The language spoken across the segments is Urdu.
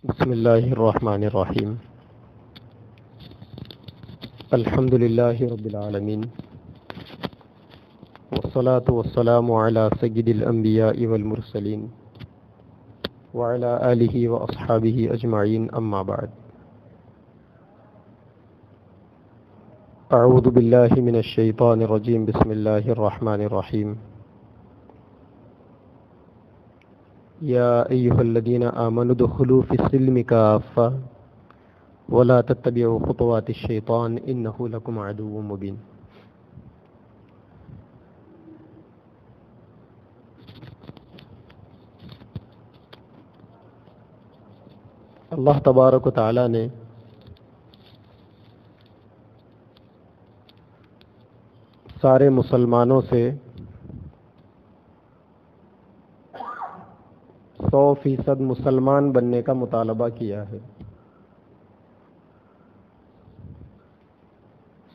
بسم اللہ الرحمن الرحیم الحمد للہ رب العالمین والصلاة والسلام علی سید الانبیاء والمرسلین وعلی آلہ واصحابہ اجمعین اما بعد اعوذ باللہ من الشیطان الرجیم بسم اللہ الرحمن الرحیم یا ایہا الذین آمنوا ادخلوا فی السلم کافۃ ولا تتبعوا خطوات الشیطان انہ لکم عدو مبین۔ اللہ تبارک و تعالی نے سارے مسلمانوں سے 100% مسلمان بننے کا مطالبہ کیا ہے۔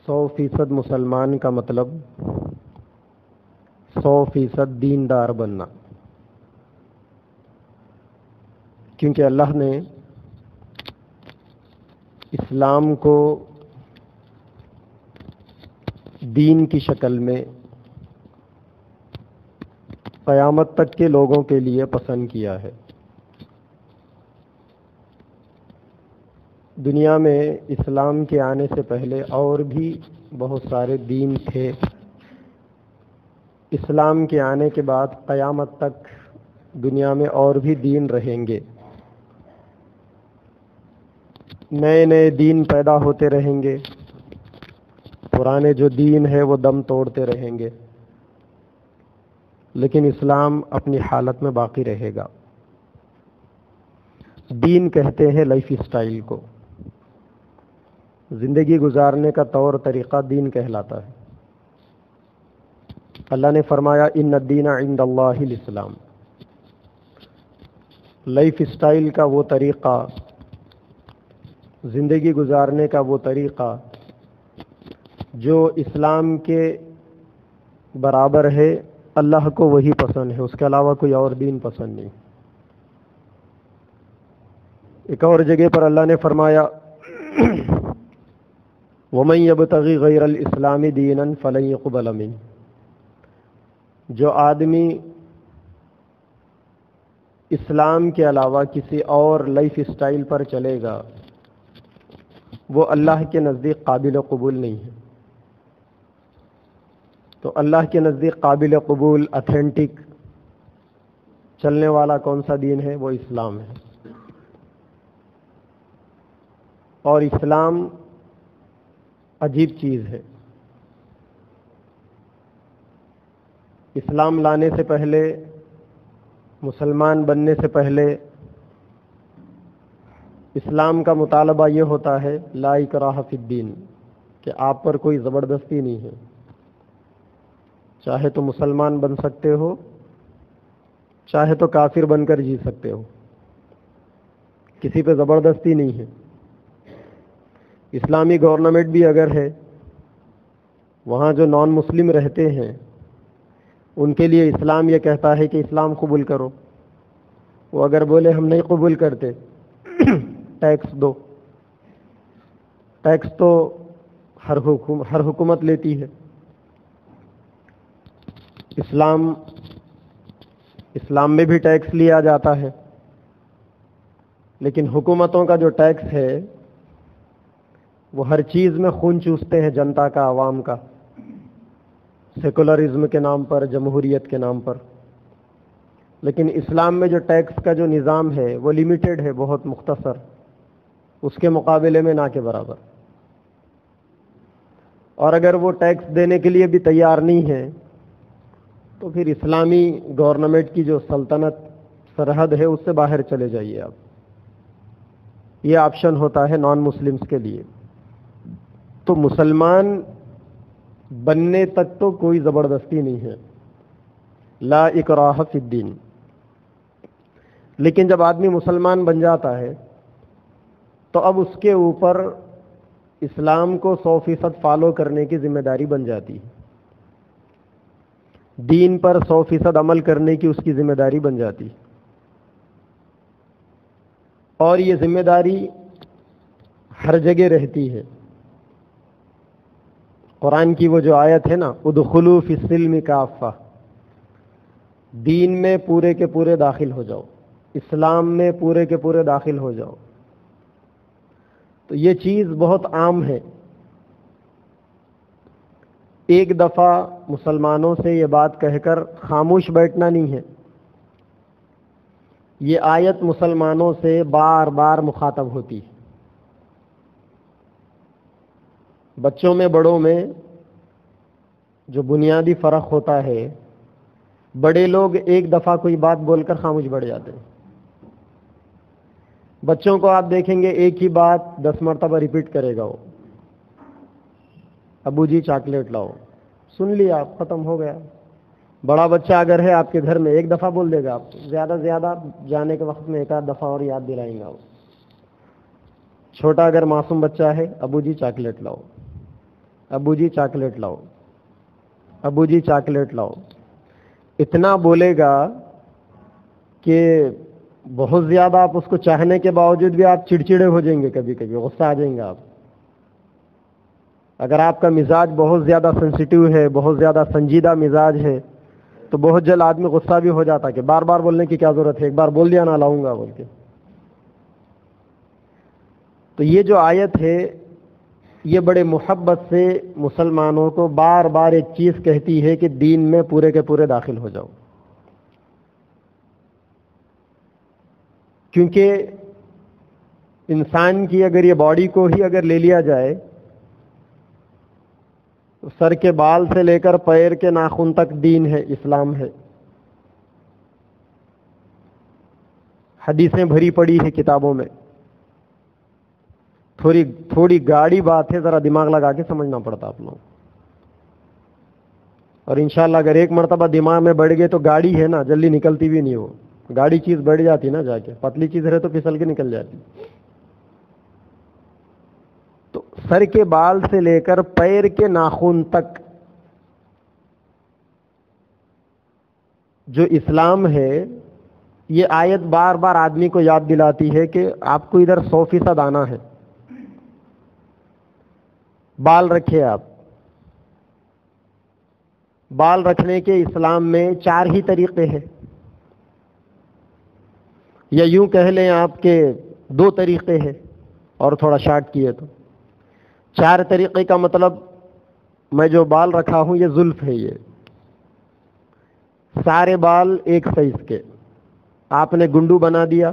100% مسلمان کا مطلب 100% دیندار بننا، کیونکہ اللہ نے اسلام کو دین کی شکل میں قیامت تک کے لوگوں کے لیے پسند کیا ہے۔ دنیا میں اسلام کے آنے سے پہلے اور بھی بہت سارے دین تھے۔ اسلام کے آنے کے بعد قیامت تک دنیا میں اور بھی دین رہیں گے، نئے نئے دین پیدا ہوتے رہیں گے، پرانے جو دین ہے وہ دم توڑتے رہیں گے، لیکن اسلام اپنی حالت میں باقی رہے گا۔ دین کہتے ہیں لائف اسٹائل کو، زندگی گزارنے کا طور طریقہ دین کہلاتا ہے۔ اللہ نے فرمایا ان الدین عند اللہ الاسلام۔ لائف اسٹائل کا وہ طریقہ، زندگی گزارنے کا وہ طریقہ جو اسلام کے برابر ہے، اللہ کو وہی پسند ہے، اس کے علاوہ کوئی اور دین پسند نہیں۔ ایک اور جگہ پر اللہ نے فرمایا وَمَن يَبْتَغِ غَيْرَ الْإِسْلَامِ دِينًا فَلَن يُقْبَلَ مِنْهُ، جو آدمی اسلام کے علاوہ کسی اور لائف اسٹائل پر چلے گا وہ اللہ کے نزدیک قابل قبول نہیں ہے۔ تو اللہ کے نزدیک قابل قبول، اتھینٹک چلنے والا کون سا دین ہے؟ وہ اسلام ہے۔ اور اسلام عجیب چیز ہے۔ اسلام لانے سے پہلے، مسلمان بننے سے پہلے اسلام کا مطالبہ یہ ہوتا ہے لا اکراہ فی الدین، کہ آپ پر کوئی زبردستی نہیں ہے، چاہے تو مسلمان بن سکتے ہو، چاہے تو کافر بن کر جی سکتے ہو، کسی پہ زبردستی نہیں ہے۔ اسلامی گورنمنٹ بھی اگر ہے، وہاں جو نان مسلم رہتے ہیں ان کے لیے اسلام یہ کہتا ہے کہ اسلام قبول کرو، وہ اگر بولے ہم نہیں قبول کرتے ٹیکس دو۔ ٹیکس تو ہر حکومت لیتی ہے۔ اسلام میں بھی ٹیکس لیا جاتا ہے، لیکن حکومتوں کا جو ٹیکس ہے وہ ہر چیز میں خون چوستے ہیں جنتا کا، عوام کا، سیکولرزم کے نام پر، جمہوریت کے نام پر۔ لیکن اسلام میں جو ٹیکس کا جو نظام ہے وہ لیمیٹڈ ہے، بہت مختصر، اس کے مقابلے میں نہ کے برابر۔ اور اگر وہ ٹیکس دینے کے لیے بھی تیار نہیں ہے تو پھر اسلامی گورنمنٹ کی جو سلطنت سرحد ہے اس سے باہر چلے جائیے آپ۔ یہ آپشن ہوتا ہے نان مسلمز کے لیے۔ تو مسلمان بننے تک تو کوئی زبردستی نہیں ہے، لا اکراہ فی الدین۔ لیکن جب آدمی مسلمان بن جاتا ہے تو اب اس کے اوپر اسلام کو 100% فالو کرنے کی ذمہ داری بن جاتی ہے، دین پر 100% عمل کرنے کی اس کی ذمہ داری بن جاتی ہے۔ اور یہ ذمہ داری ہر جگہ رہتی ہے. قرآن کی وہ جو آیت ہے نا، ادخلوا فی السلم کافہ، دین میں پورے کے پورے داخل ہو جاؤ، اسلام میں پورے کے پورے داخل ہو جاؤ. تو یہ چیز بہت عام ہے. ایک دفعہ مسلمانوں سے یہ بات کہہ کر خاموش بیٹھنا نہیں ہے. یہ آیت مسلمانوں سے بار بار مخاطب ہوتی ہے. بچوں میں بڑوں میں جو بنیادی فرق ہوتا ہے، بڑے لوگ ایک دفعہ کوئی بات بول کر خاموش بیٹھ جاتے ہیں. بچوں کو آپ دیکھیں گے ایک ہی بات 10 مرتبہ ریپیٹ کرے گا. وہ ابو جی چاکلیٹ لاؤ، سن لیا، آپ ختم ہو گیا. بڑا بچہ اگر ہے آپ کے گھر میں ایک دفعہ بول دے گا، آپ زیادہ سے زیادہ جانے کے وقت میں ایک آدھ دفعہ اور یاد دلائیں گا. وہ چھوٹا اگر معصوم بچہ ہے، ابو جی چاکلیٹ لاؤ، ابو جی چاکلیٹ لاؤ، ابو جی چاکلیٹ لاؤ. اتنا بولے گا کہ بہت زیادہ آپ اس کو چاہنے کے باوجود بھی آپ چڑچڑے ہو جائیں گے، کبھی کبھی غصہ آ جائیں گے آپ. اگر آپ کا مزاج بہت زیادہ سینسیٹیو ہے، بہت زیادہ سنجیدہ مزاج ہے، تو بہت جلد آدمی غصہ بھی ہو جاتا کہ بار بار بولنے کی کیا ضرورت ہے، ایک بار بول دیا نہ لاؤں گا بول کے. تو یہ جو آیت ہے یہ بڑے محبت سے مسلمانوں کو بار بار ایک چیز کہتی ہے کہ دین میں پورے کے پورے داخل ہو جاؤ. کیونکہ انسان کی اگر یہ باڈی کو ہی اگر لے لیا جائے تو سر کے بال سے لے کر پیر کے ناخن تک دین ہے، اسلام ہے. حدیثیں بھری پڑی ہے کتابوں میں. تھوڑی گاڑی بات ہے، ذرا دماغ لگا کے سمجھنا پڑتا آپ لوگ. اور انشاءاللہ اگر ایک مرتبہ دماغ میں بڑھ گئے تو گاڑی ہے نا جلدی نکلتی بھی نہیں. وہ گاڑی چیز بڑھ جاتی نا، جا کے پتلی چیز رہے تو پھسل کے نکل جاتی. تو سر کے بال سے لے کر پیر کے ناخن تک جو اسلام ہے، یہ آیت بار بار آدمی کو یاد دلاتی ہے کہ آپ کو ادھر 100% آنا ہے. بال رکھے آپ. بال رکھنے کے اسلام میں 4 ہی طریقے ہیں، یا یوں کہہ لیں آپ کے 2 طریقے ہیں، اور تھوڑا شارٹ کیے تو 4 طریقے کا مطلب میں جو بال رکھا ہوں یہ زلف ہے. یہ سارے بال ایک سائز کے. آپ نے گنڈو بنا دیا،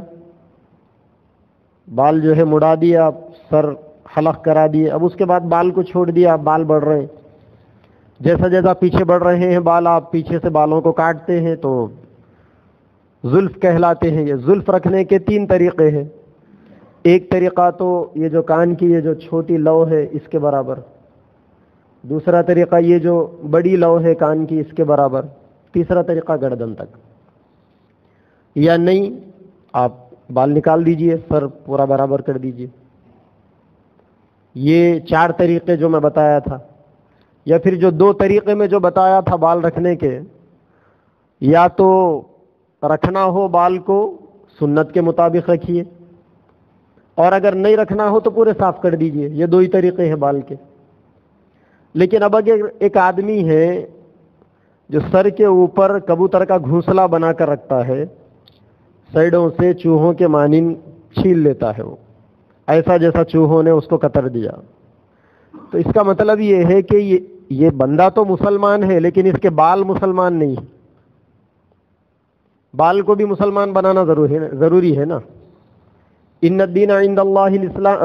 بال جو ہے مڑا دیا، سر حلق کرا دیے. اب اس کے بعد بال کو چھوڑ دیا، بال بڑھ رہے ہیں. جیسا جیسا پیچھے بڑھ رہے ہیں بال، آپ پیچھے سے بالوں کو کاٹتے ہیں تو زلف کہلاتے ہیں. یہ زلف رکھنے کے 3 طریقے ہیں. ایک طریقہ تو یہ جو کان کی یہ جو چھوٹی لو ہے اس کے برابر. دوسرا طریقہ یہ جو بڑی لو ہے کان کی اس کے برابر. تیسرا طریقہ گردن تک. یا نہیں آپ بال نکال دیجئے، سر پورا برابر کر دیجئے. یہ 4 طریقے جو میں بتایا تھا. یا پھر جو 2 طریقے میں جو بتایا تھا بال رکھنے کے، یا تو رکھنا ہو بال کو سنت کے مطابق رکھیے، اور اگر نہیں رکھنا ہو تو پورے صاف کر دیجئے. یہ 2 ہی طریقے ہیں بال کے. لیکن اب اگر ایک آدمی ہے جو سر کے اوپر کبوتر کا گھونسلہ بنا کر رکھتا ہے، سائیڈوں سے چوہوں کے مانند چھیل لیتا ہے، وہ ایسا جیسا چوہوں نے اس کو قطر دیا، تو اس کا مطلب یہ ہے کہ یہ بندہ تو مسلمان ہے لیکن اس کے بال مسلمان نہیں. بال کو بھی مسلمان بنانا ضروری ہے نا. ان الدین عند اللہ الاسلام،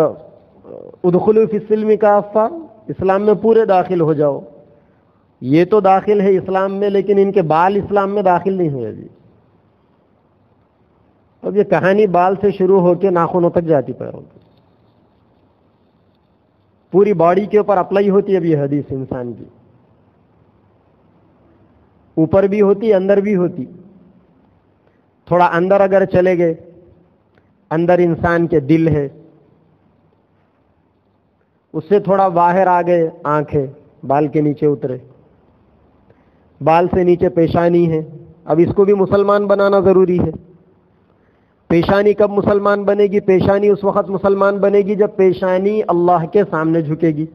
ادخلوا فی السلم کافہ، اسلام میں پورے داخل ہو جاؤ. یہ تو داخل ہے اسلام میں، لیکن ان کے بال اسلام میں داخل نہیں ہوئے ابھی. اب یہ کہانی بال سے شروع ہو کے ناخنوں تک جاتی، پیروں تک، پوری باڈی کے اوپر اپلائی ہوتی ہے. اب یہ حدیث انسان کی اوپر بھی ہوتی، اندر بھی ہوتی. تھوڑا اندر اگر چلے گئے، اندر انسان کے دل ہے، اس سے تھوڑا باہر آ گئے آنکھیں، بال کے نیچے اترے، بال سے نیچے پیشانی ہے. اب اس کو بھی مسلمان بنانا ضروری ہے. پیشانی کب مسلمان بنے گی؟ پیشانی اس وقت مسلمان بنے گی جب پیشانی اللہ کے سامنے جھکے گی۔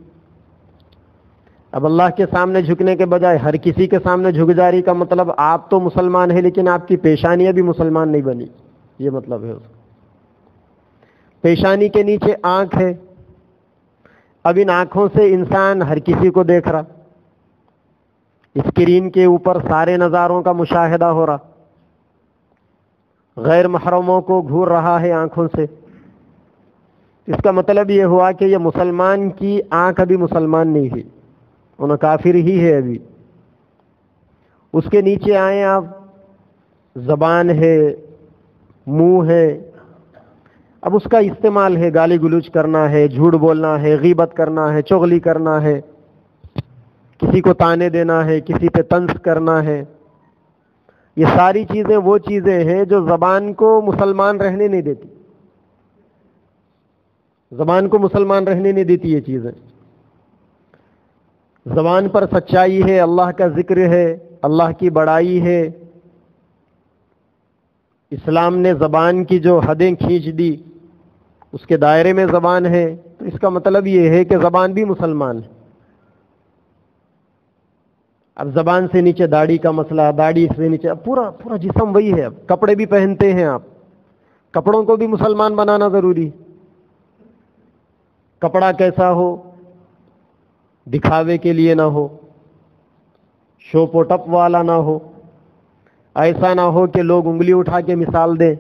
اب اللہ کے سامنے جھکنے کے بجائے ہر کسی کے سامنے جھک جا رہی کا مطلب آپ تو مسلمان ہیں لیکن آپ کی پیشانی ابھی مسلمان نہیں بنی، یہ مطلب ہے اس کا۔ پیشانی کے نیچے آنکھ ہے، اب ان آنکھوں سے انسان ہر کسی کو دیکھ رہا، اسکرین کے اوپر سارے نظاروں کا مشاہدہ ہو رہا، غیر محرموں کو گھور رہا ہے آنکھوں سے۔ اس کا مطلب یہ ہوا کہ یہ مسلمان کی آنکھ ابھی مسلمان نہیں ہے، انہیں کافر ہی ہے ابھی۔ اس کے نیچے آئیں آپ، زبان ہے، منہ ہے، اب اس کا استعمال ہے، گالی گلوچ کرنا ہے، جھوٹ بولنا ہے، غیبت کرنا ہے، چغلی کرنا ہے، کسی کو تانے دینا ہے، کسی پہ طنز کرنا ہے۔ یہ ساری چیزیں وہ چیزیں ہیں جو زبان کو مسلمان رہنے نہیں دیتی، زبان کو مسلمان رہنے نہیں دیتی یہ چیزیں۔ زبان پر سچائی ہے، اللہ کا ذکر ہے، اللہ کی بڑائی ہے۔ اسلام نے زبان کی جو حدیں کھینچ دی اس کے دائرے میں زبان ہے، تو اس کا مطلب یہ ہے کہ زبان بھی مسلمان ہے۔ اب زبان سے نیچے داڑھی کا مسئلہ، داڑھی سے نیچے اب پورا جسم وہی ہے۔ اب کپڑے بھی پہنتے ہیں آپ، کپڑوں کو بھی مسلمان بنانا ضروری۔ کپڑا کیسا ہو؟ دکھاوے کے لیے نہ ہو، شوپ و ٹپ والا نہ ہو، ایسا نہ ہو کہ لوگ انگلی اٹھا کے مثال دیں۔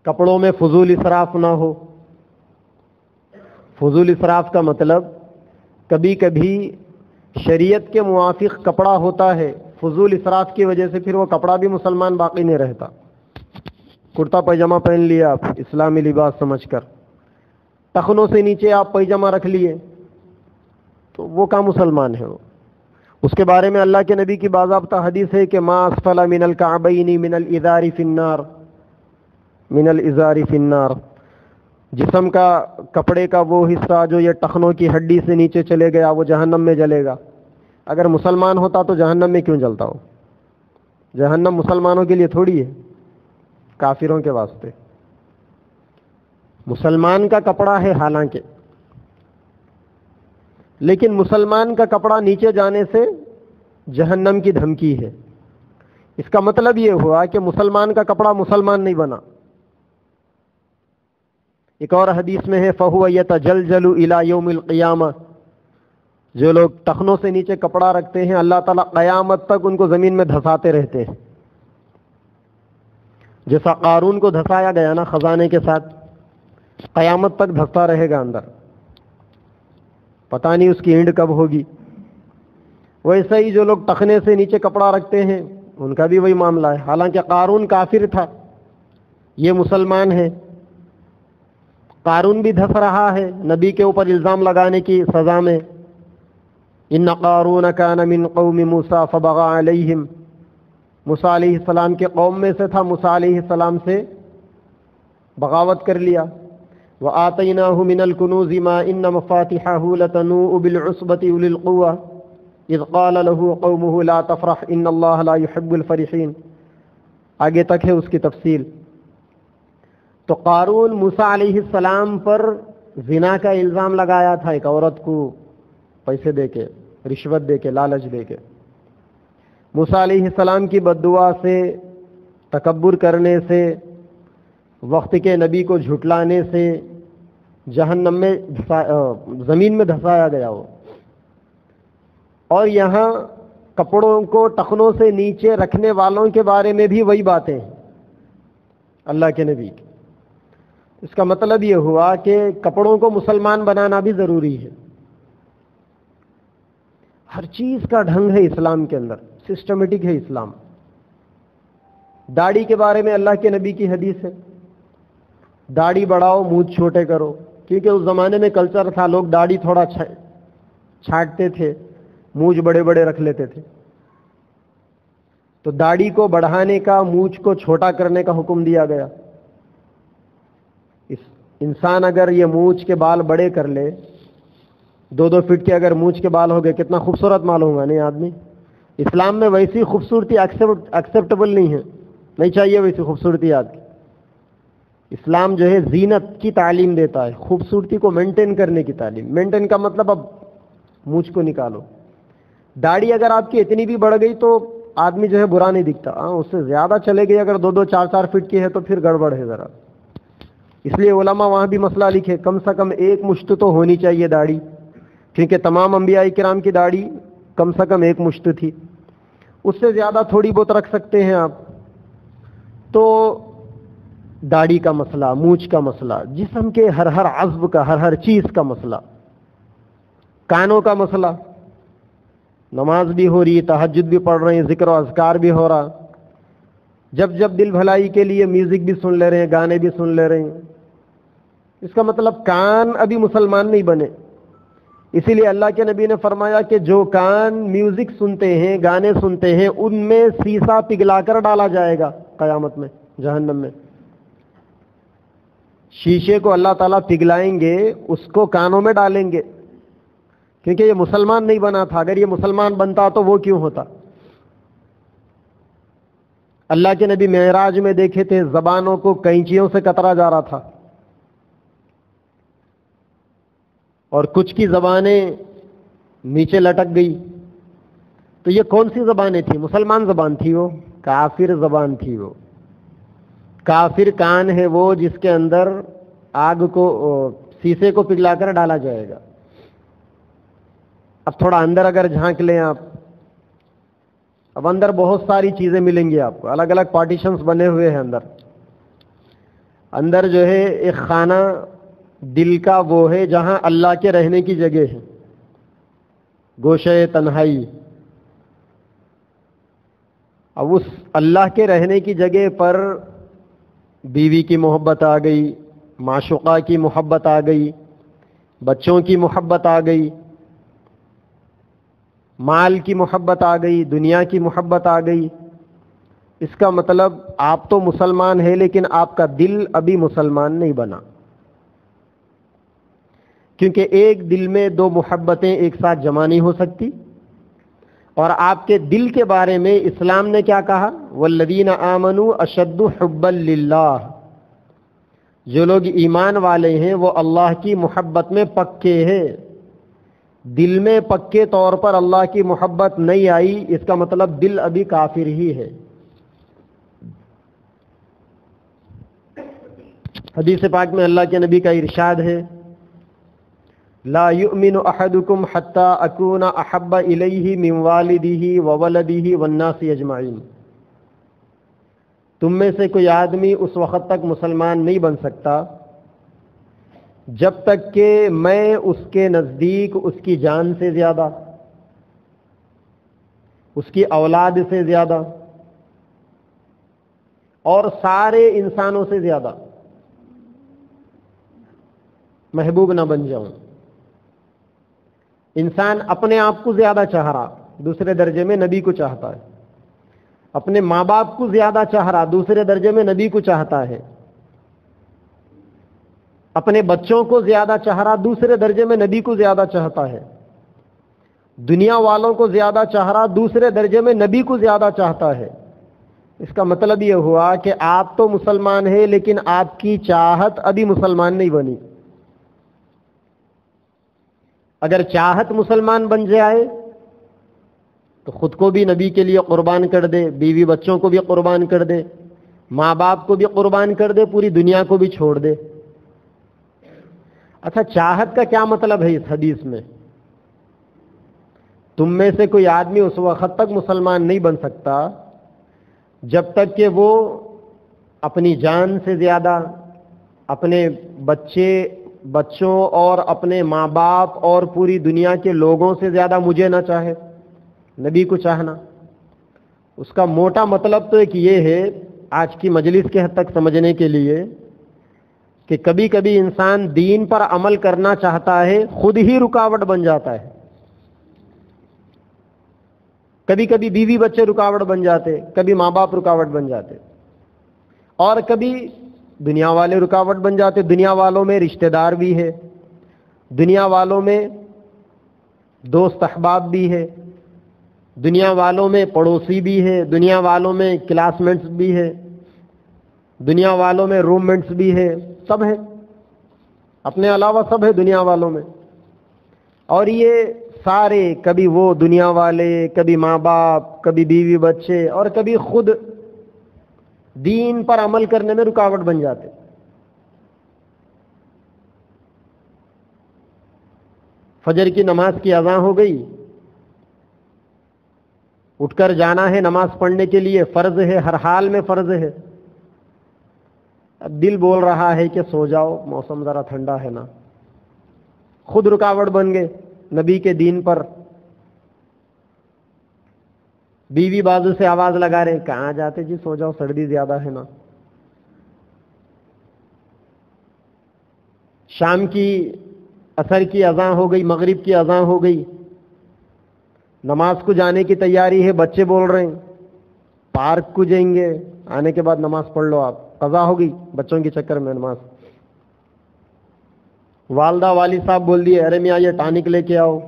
کپڑوں میں فضول اسراف نہ ہو۔ فضول اسراف کا مطلب کبھی کبھی شریعت کے موافق کپڑا ہوتا ہے، فضول اسراف کی وجہ سے پھر وہ کپڑا بھی مسلمان باقی نہیں رہتا۔ کرتا پائجامہ پہن لیا آپ اسلامی لباس سمجھ کر، ٹخنوں سے نیچے آپ پائجامہ رکھ لیے تو وہ کا مسلمان ہے وہ؟ اس کے بارے میں اللہ کے نبی کی باضابطہ حدیث ہے کہ ما اسفل من الکعبین من الازار فی النار، من الازار فی النار، جسم کا کپڑے کا وہ حصہ جو یہ ٹخنوں کی ہڈی سے نیچے چلے گیا وہ جہنم میں جلے گا۔ اگر مسلمان ہوتا تو جہنم میں کیوں جلتا ہو؟ جہنم مسلمانوں کے لیے تھوڑی ہے، کافروں کے واسطے۔ مسلمان کا کپڑا ہے حالانکہ، لیکن مسلمان کا کپڑا نیچے جانے سے جہنم کی دھمکی ہے۔ اس کا مطلب یہ ہوا کہ مسلمان کا کپڑا مسلمان نہیں بنا۔ ایک اور حدیث میں ہے فَهُوَ يَتَجَلْجَلُ إِلَى يَوْمِ الْقِيَامَةِ، جو لوگ ٹخنوں سے نیچے کپڑا رکھتے ہیں اللہ تعالیٰ قیامت تک ان کو زمین میں دھساتے رہتے ہیں، جیسا قارون کو دھسایا گیا نا خزانے کے ساتھ، قیامت تک دھستا رہے گا اندر، پتہ نہیں اس کی اینڈ کب ہوگی۔ ویسے ہی جو لوگ ٹخنے سے نیچے کپڑا رکھتے ہیں ان کا بھی وہی معاملہ ہے۔ حالانکہ قارون کافر تھا، یہ مسلمان ہے، قارون بھی دھس رہا ہے نبی کے اوپر الزام لگانے کی سزا میں۔ ان قارون کان من قوم موسیٰ فبغى علیہم، موسیٰ علیہ السلام کے قوم میں سے تھا، موسیٰ علیہ السلام سے بغاوت کر لیا۔ وآتیناہ من الکنوز ما ان مفاتحہ لتنوء بالعصبۃ اولي القوہ اذ قال له قومه لا تفرح ان اللہ لا يحب الفرحین، آگے تک ہے اس کی تفصیل۔ تو قارون موسیٰ علیہ السلام پر زنا کا الزام لگایا تھا، ایک عورت کو پیسے دے کے، رشوت دے کے، لالچ دے کے۔ موسیٰ علیہ السلام کی بد دعا سے، تکبر کرنے سے، وقت کے نبی کو جھٹلانے سے جہنم میں زمین میں دھسایا گیا وہ۔ اور یہاں کپڑوں کو ٹخنوں سے نیچے رکھنے والوں کے بارے میں بھی وہی باتیں ہیں اللہ کے نبی کی۔ اس کا مطلب یہ ہوا کہ کپڑوں کو مسلمان بنانا بھی ضروری ہے۔ ہر چیز کا ڈھنگ ہے اسلام کے اندر، سسٹمیٹک ہے اسلام۔ داڑھی کے بارے میں اللہ کے نبی کی حدیث ہے، داڑھی بڑھاؤ مونچھ چھوٹے کرو، کیونکہ اس زمانے میں کلچر تھا، لوگ داڑھی تھوڑا چھاٹتے تھے، مونچھ بڑے بڑے رکھ لیتے تھے۔ تو داڑھی کو بڑھانے کا، مونچھ کو چھوٹا کرنے کا حکم دیا گیا۔ انسان اگر یہ مونچھ کے بال بڑے کر لے، 2 فٹ کے اگر مونچھ کے بال ہو گئے، کتنا خوبصورت معلوم ہوگا نہیں آدمی؟ اسلام میں ویسی خوبصورتی ایکسیپٹیبل نہیں ہے، نہیں چاہیے ویسی خوبصورتی آدمی۔ اسلام جو ہے زینت کی تعلیم دیتا ہے، خوبصورتی کو مینٹین کرنے کی تعلیم. مینٹین کا مطلب اب مونچھ کو نکالو. داڑھی اگر آپ کی اتنی بھی بڑھ گئی تو آدمی جو ہے برا نہیں دکھتا. اس سے زیادہ چلے گئی، اگر 2-2 4-4 فٹ کی ہے تو پھر گڑبڑ ہے ذرا. اس لیے علماء وہاں بھی مسئلہ لکھے کم سے کم 1 مشت تو ہونی چاہیے داڑھی، کیونکہ تمام انبیاء کرام کی داڑھی کم سے کم 1 مشت تھی. اس سے زیادہ تھوڑی بہت رکھ سکتے ہیں آپ. تو داڑھی کا مسئلہ، مونچھ کا مسئلہ، جسم کے ہر عضو کا، ہر چیز کا مسئلہ، کانوں کا مسئلہ. نماز بھی ہو رہی ہے، تہجد بھی پڑھ رہے ہیں، ذکر و اذکار بھی ہو رہا، جب دل بھلائی کے لیے میوزک بھی سن لے رہے ہیں، گانے بھی سن لے رہے ہیں. اس کا مطلب کان ابھی مسلمان نہیں بنے. اسی لیے اللہ کے نبی نے فرمایا کہ جو کان میوزک سنتے ہیں، گانے سنتے ہیں، ان میں سیسا پگھلا کر ڈالا جائے گا قیامت میں جہنم میں. شیشے کو اللہ تعالیٰ پگھلائیں گے، اس کو کانوں میں ڈالیں گے، کیونکہ یہ مسلمان نہیں بنا تھا. اگر یہ مسلمان بنتا تو وہ کیوں ہوتا؟ اللہ کے نبی معراج میں دیکھے تھے زبانوں کو کینچیوں سے کترا جا رہا تھا، اور کچھ کی زبانیں نیچے لٹک گئی. تو یہ کون سی زبانیں تھی؟ مسلمان زبان تھی وہ؟ کافر زبان تھی وہ. کافر کان ہے وہ جس کے اندر آگ کو، سیسے کو پگھلا کر ڈالا جائے گا. اب تھوڑا اندر اگر جھانک لیں آپ، اب اندر بہت ساری چیزیں ملیں گی آپ کو، الگ الگ پارٹیشنز بنے ہوئے ہیں اندر. اندر جو ہے ایک خانہ دل کا وہ ہے جہاں اللہ کے رہنے کی جگہ ہے، گوشے تنہائی. اب اس اللہ کے رہنے کی جگہ پر بیوی کی محبت آ گئی، معشوقہ کی محبت آ گئی، بچوں کی محبت آ گئی، مال کی محبت آ گئی، دنیا کی محبت آ گئی. اس کا مطلب آپ تو مسلمان ہیں لیکن آپ کا دل ابھی مسلمان نہیں بنا، کیونکہ ایک دل میں 2 محبتیں ایک ساتھ جمع نہیں ہو سکتی. اور آپ کے دل کے بارے میں اسلام نے کیا کہا؟ والذین آمنوا اشد حبا للہ. جو لوگ ایمان والے ہیں وہ اللہ کی محبت میں پکے ہیں. دل میں پکے طور پر اللہ کی محبت نہیں آئی، اس کا مطلب دل ابھی کافر ہی ہے. حدیث پاک میں اللہ کے نبی کا ارشاد ہے، لا یؤمن احدکم حتی اکون احب الیہ من والدہ وولدہ والناس اجمعین. تم میں سے کوئی آدمی اس وقت تک مسلمان نہیں بن سکتا جب تک کہ میں اس کے نزدیک اس کی جان سے زیادہ، اس کی اولاد سے زیادہ، اور سارے انسانوں سے زیادہ محبوب نہ بن جاؤں. انسان اپنے آپ کو زیادہ چاہ رہا، دوسرے درجے میں نبی کو چاہتا ہے. اپنے ماں باپ کو زیادہ چاہ رہا، دوسرے درجے میں نبی کو چاہتا ہے. اپنے بچوں کو زیادہ چاہ رہا، دوسرے درجے میں نبی کو زیادہ چاہتا ہے. دنیا والوں کو زیادہ چاہ رہا، دوسرے درجے میں نبی کو زیادہ چاہتا ہے. اس کا مطلب یہ ہوا کہ آپ تو مسلمان ہیں لیکن آپ کی چاہت ابھی مسلمان نہیں بنی. اگر چاہت مسلمان بن جائے تو خود کو بھی نبی کے لیے قربان کر دے، بیوی بچوں کو بھی قربان کر دے، ماں باپ کو بھی قربان کر دے، پوری دنیا کو بھی چھوڑ دے. اچھا، چاہت کا کیا مطلب ہے اس حدیث میں؟ تم میں سے کوئی آدمی اس وقت تک مسلمان نہیں بن سکتا جب تک کہ وہ اپنی جان سے زیادہ، اپنے بچوں اور اپنے ماں باپ اور پوری دنیا کے لوگوں سے زیادہ مجھے نہ چاہے، نبی کو چاہنا. اس کا موٹا مطلب تو ایک یہ ہے، آج کی مجلس کے حد تک سمجھنے کے لیے، کہ کبھی کبھی انسان دین پر عمل کرنا چاہتا ہے، خود ہی رکاوٹ بن جاتا ہے. کبھی کبھی بیوی بچے رکاوٹ بن جاتے، کبھی ماں باپ رکاوٹ بن جاتے، اور کبھی دنیا والے رکاوٹ بن جاتے. دنیا والوں میں رشتہ دار بھی ہے، دنیا والوں میں دوست احباب بھی ہے، دنیا والوں میں پڑوسی بھی ہے، دنیا والوں میں کلاس میٹس بھی ہے. دنیا والوں میں روم مینٹس بھی ہے، سب ہے، اپنے علاوہ سب ہے دنیا والوں میں. اور یہ سارے کبھی وہ دنیا والے، کبھی ماں باپ، کبھی بیوی بچے، اور کبھی خود دین پر عمل کرنے میں رکاوٹ بن جاتے. فجر کی نماز کی اذان ہو گئی، اٹھ کر جانا ہے نماز پڑھنے کے لیے، فرض ہے، ہر حال میں فرض ہے. اب دل بول رہا ہے کہ سو جاؤ، موسم ذرا ٹھنڈا ہے نا، خود رکاوٹ بن گئے نبی کے دین پر. بیوی بازو سے آواز لگا رہے، کہاں جاتے جی، سو جاؤ، سردی زیادہ ہے نا. شام کی عصر کی اذان ہو گئی، مغرب کی اذان ہو گئی، نماز کو جانے کی تیاری ہے، بچے بول رہے ہیں پارک کو جائیں گے، آنے کے بعد نماز پڑھ لو، آپ قضا ہو گئی بچوں کے چکر میں نماز. والدہ والد صاحب بول دیے، ارے میاں یہ ٹانک لے کے آؤ،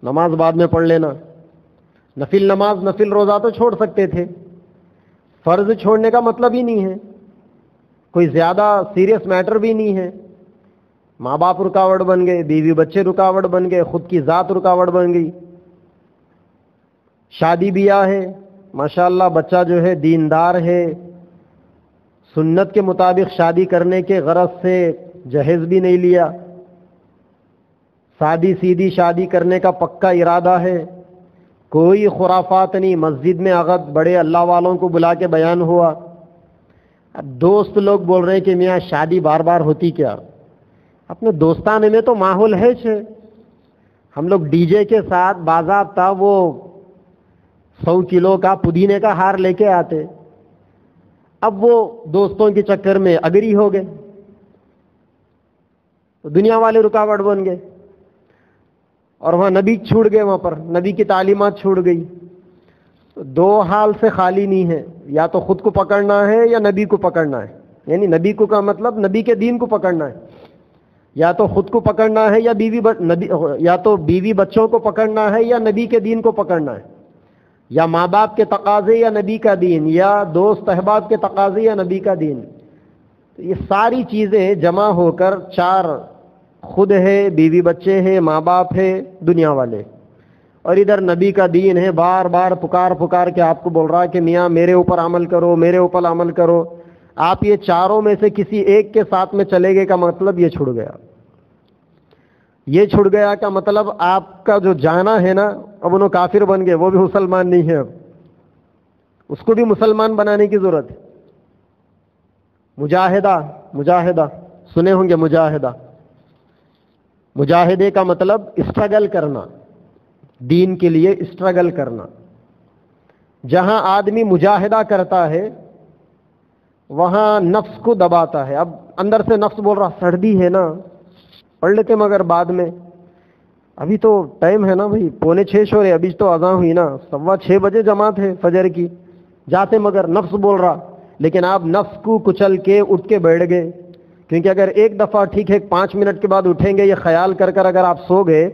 نماز بعد میں پڑھ لینا. نفل نماز، نفل روزہ تو چھوڑ سکتے تھے، فرض چھوڑنے کا مطلب ہی نہیں ہے، کوئی زیادہ سیریس میٹر بھی نہیں ہے. ماں باپ رکاوٹ بن گئے، بیوی بچے رکاوٹ بن گئے، خود کی ذات رکاوٹ بن گئی. شادی بیاہ ہے، ماشاءاللہ بچہ جو ہے دیندار ہے، سنت کے مطابق شادی کرنے کے غرض سے جہیز بھی نہیں لیا، سادی سیدھی شادی کرنے کا پکا ارادہ ہے، کوئی خرافات نہیں، مسجد میں عقد بڑے اللہ والوں کو بلا کے بیان ہوا. اب دوست لوگ بول رہے ہیں کہ میاں شادی بار بار ہوتی کیا، اپنے دوستانے میں تو ماحول ہے ہم لوگ ڈی جے کے ساتھ باضابطہ وہ 100 کلو کا پودینے کا ہار لے کے آتے. اب وہ دوستوں کے چکر میں اگری ہو گئے، دنیا والے رکاوٹ بن گئے، اور وہاں نبی چھوڑ گئے، وہاں پر نبی کی تعلیمات چھوڑ گئی. دو حال سے خالی نہیں ہے، یا تو خود کو پکڑنا ہے یا نبی کو پکڑنا ہے. یعنی نبی کو کا مطلب نبی کے دین کو پکڑنا ہے، یا تو خود کو پکڑنا ہے یا یا تو بیوی بچوں کو پکڑنا ہے یا نبی کے دین کو پکڑنا ہے، یا ماں باپ کے تقاضے یا نبی کا دین، یا دوست احباب کے تقاضے یا نبی کا دین. تو یہ ساری چیزیں جمع ہو کر چار، خود ہے، بیوی بچے ہیں، ماں باپ ہے، دنیا والے، اور ادھر نبی کا دین ہے. بار بار پکار کے آپ کو بول رہا ہے کہ میاں میرے اوپر عمل کرو، میرے اوپر عمل کرو. آپ یہ چاروں میں سے کسی ایک کے ساتھ میں چلے گئے کا مطلب یہ چھوڑ گیا. یہ چھوڑ گیا کا مطلب آپ کا جو جانا ہے نا، اب انہوں کافر بن گئے، وہ بھی مسلمان نہیں ہے، اب اس کو بھی مسلمان بنانے کی ضرورت ہے. مجاہدہ سنے ہوں گے، مجاہدے کا مطلب اسٹرگل کرنا، دین کے لیے اسٹرگل کرنا. جہاں آدمی مجاہدہ کرتا ہے وہاں نفس کو دباتا ہے. اب اندر سے نفس بول رہا سردی ہے نا، پڑھ لیتے مگر بعد میں، ابھی تو ٹائم ہے نا بھائی، 5:45 ہو رہے، ابھی تو اذان ہوئی نا، 6:15 بجے جماعت ہے فجر کی، جاتے مگر نفس بول رہا. لیکن آپ نفس کو کچل کے اٹھ کے بیٹھ گئے، کیونکہ اگر ایک دفعہ ٹھیک ہے 5 منٹ کے بعد اٹھیں گے یہ خیال کر اگر آپ سو گئے،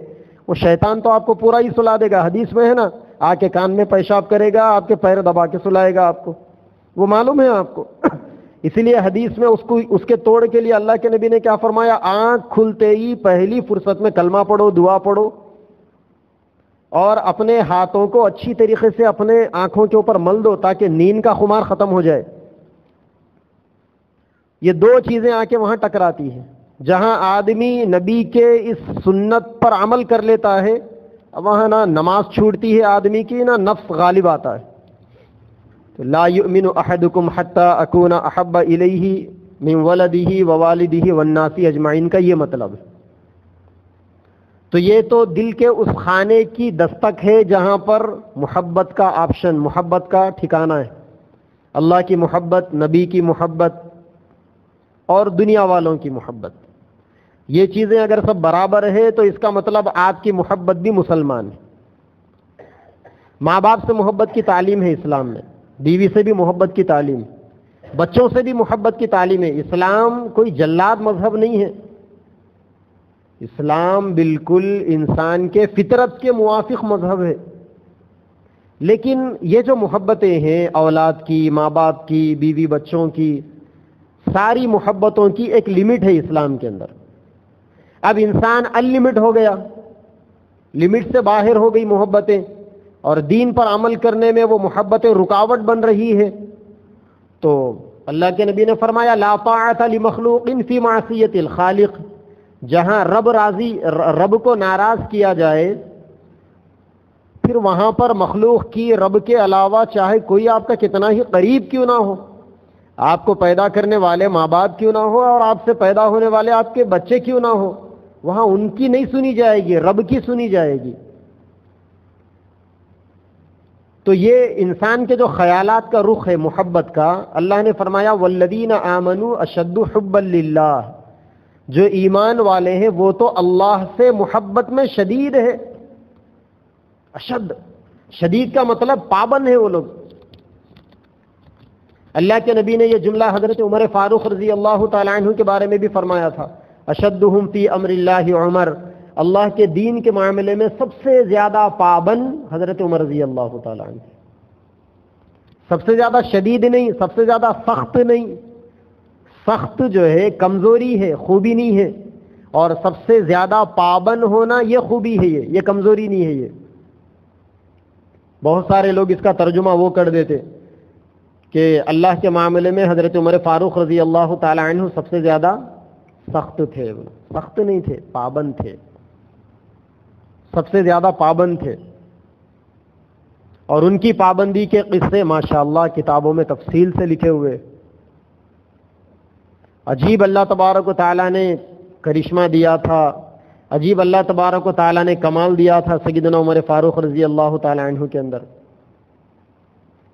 وہ شیطان تو آپ کو پورا ہی سلا دے گا. حدیث میں ہے نا، آ کے کان میں پیشاب کرے گا، آپ کے پیر دبا کے سلائے گا آپ کو، وہ معلوم ہے آپ کو. اسی لیے حدیث میں اس کے توڑ کے لیے اللہ کے نبی نے کیا فرمایا، آنکھ کھلتے ہی پہلی فرصت میں کلمہ پڑھو، دعا پڑھو، اور اپنے ہاتھوں کو اچھی طریقے سے اپنے آنکھوں کے اوپر مل دو تاکہ نیند کا خمار ختم ہو جائے. یہ دو چیزیں آ کے وہاں ٹکراتی ہیں. جہاں آدمی نبی کے اس سنت پر عمل کر لیتا ہے، وہاں نہ نماز چھوٹتی ہے آدمی کی، نہ نفس غالب آتا ہے. لا یؤمن احدکم حتی اکون احب الیہ من ولدہ ووالدہ والناس اجمعین کا یہ مطلب ہے. تو یہ تو دل کے اس خانے کی دستک ہے جہاں پر محبت کا آپشن، محبت کا ٹھکانہ ہے. اللہ کی محبت، نبی کی محبت اور دنیا والوں کی محبت، یہ چیزیں اگر سب برابر ہے تو اس کا مطلب آپ کی محبت بھی مسلمان ہے. ماں باپ سے محبت کی تعلیم ہے اسلام میں، بیوی سے بھی محبت کی تعلیم، بچوں سے بھی محبت کی تعلیم ہے. اسلام کوئی جلاد مذہب نہیں ہے، اسلام بالکل انسان کے فطرت کے موافق مذہب ہے. لیکن یہ جو محبتیں ہیں اولاد کی، ماں باپ کی، بیوی بچوں کی، ساری محبتوں کی ایک لمٹ ہے اسلام کے اندر. اب انسان انلمٹ ہو گیا، لمٹ سے باہر ہو گئی محبتیں، اور دین پر عمل کرنے میں وہ محبتیں رکاوٹ بن رہی ہے. تو اللہ کے نبی نے فرمایا لا طاعت لمخلوق فی معصیت الخالق. جہاں رب کو ناراض کیا جائے، پھر وہاں پر مخلوق کی، رب کے علاوہ چاہے کوئی آپ کا کتنا ہی قریب کیوں نہ ہو، آپ کو پیدا کرنے والے ماں باپ کیوں نہ ہو، اور آپ سے پیدا ہونے والے آپ کے بچے کیوں نہ ہو، وہاں ان کی نہیں سنی جائے گی، رب کی سنی جائے گی. تو یہ انسان کے جو خیالات کا رخ ہے محبت کا، اللہ نے فرمایا والذین آمنوا اشد حبا للہ. جو ایمان والے ہیں وہ تو اللہ سے محبت میں شدید ہے. اشد، شدید کا مطلب پابند ہے وہ لوگ. اللہ کے نبی نے یہ جملہ حضرت عمر فاروق رضی اللہ تعالیٰ عنہ کے بارے میں بھی فرمایا تھا، اشدہم فی امر اللہ عمر. اللہ کے دین کے معاملے میں سب سے زیادہ پابند حضرت عمر رضی اللہ تعالیٰ عنہ. سب سے زیادہ شدید نہیں، سب سے زیادہ سخت نہیں. سخت جو ہے کمزوری ہے، خوبی نہیں ہے، اور سب سے زیادہ پابند ہونا یہ خوبی ہے، یہ کمزوری نہیں ہے. یہ بہت سارے لوگ اس کا ترجمہ وہ کر دیتے کہ اللہ کے معاملے میں حضرت عمر فاروق رضی اللہ تعالی عنہ سب سے زیادہ سخت تھے. سخت نہیں تھے، پابند تھے، سب سے زیادہ پابند تھے. اور ان کی پابندی کے قصے ماشاءاللہ کتابوں میں تفصیل سے لکھے ہوئے. عجیب اللہ تبارک و تعالیٰ نے کرشمہ دیا تھا، عجیب اللہ تبارک و تعالیٰ نے کمال دیا تھا سیدنا عمر فاروق رضی اللہ تعالی عنہ کے اندر.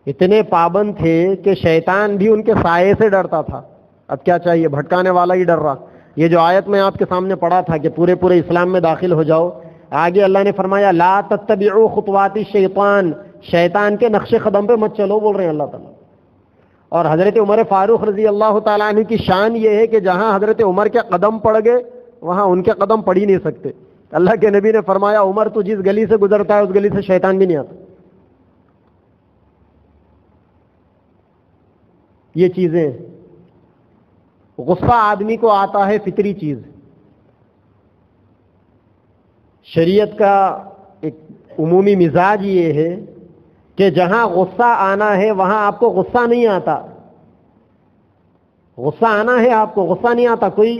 اتنے پابند تھے کہ شیطان بھی ان کے سائے سے ڈرتا تھا. اب کیا چاہیے، بھٹکانے والا ہی ڈر رہا. یہ جو آیت میں آپ کے سامنے پڑھا تھا کہ پورے اسلام میں داخل ہو جاؤ، آگے اللہ نے فرمایا لا تتبعوا خطوات الشیطان، شیطان کے نقش قدم پہ مت چلو، بول رہے ہیں اللہ تعالیٰ. اور حضرت عمر فاروق رضی اللہ تعالیٰ عنہ کی شان یہ ہے کہ جہاں حضرت عمر کے قدم پڑ گئے وہاں ان کے قدم پڑ ہی نہیں سکتے. اللہ کے نبی نے فرمایا عمر تو جس گلی سے گزرتا ہے اس گلی سے شیطان بھی نہیں آتا. یہ چیزیں، غصہ آدمی کو آتا ہے، فطری چیز. شریعت کا ایک عمومی مزاج یہ ہے کہ جہاں غصہ آنا ہے وہاں آپ کو غصہ نہیں آتا. غصہ آنا ہے آپ کو، غصہ نہیں آتا. کوئی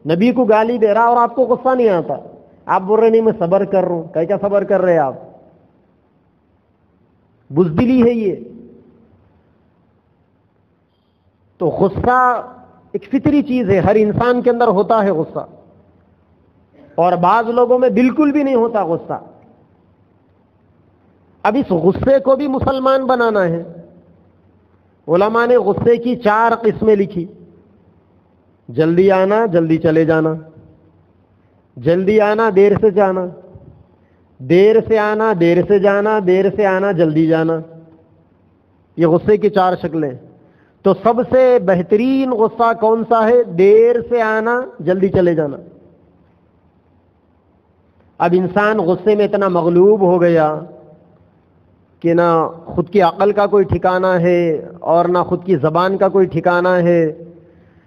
نبی کو گالی دے رہا اور آپ کو غصہ نہیں آتا، آپ بول رہے نہیں میں صبر کر رہا ہوں. کیا صبر کر رہے آپ؟ بزدلی ہے یہ. تو غصہ ایک فطری چیز ہے، ہر انسان کے اندر ہوتا ہے غصہ، اور بعض لوگوں میں بالکل بھی نہیں ہوتا غصہ. اب اس غصے کو بھی مسلمان بنانا ہے. علماء نے غصے کی 4 قسمیں لکھی. جلدی آنا، جلدی چلے جانا، جلدی آنا، دیر سے جانا، دیر سے آنا، دیر سے جانا، دیر سے آنا، جلدی جانا. یہ غصے کی 4 شکلیں. تو سب سے بہترین غصہ کون سا ہے؟ دیر سے آنا، جلدی چلے جانا. اب انسان غصے میں اتنا مغلوب ہو گیا کہ نہ خود کی عقل کا کوئی ٹھکانہ ہے اور نہ خود کی زبان کا کوئی ٹھکانہ ہے.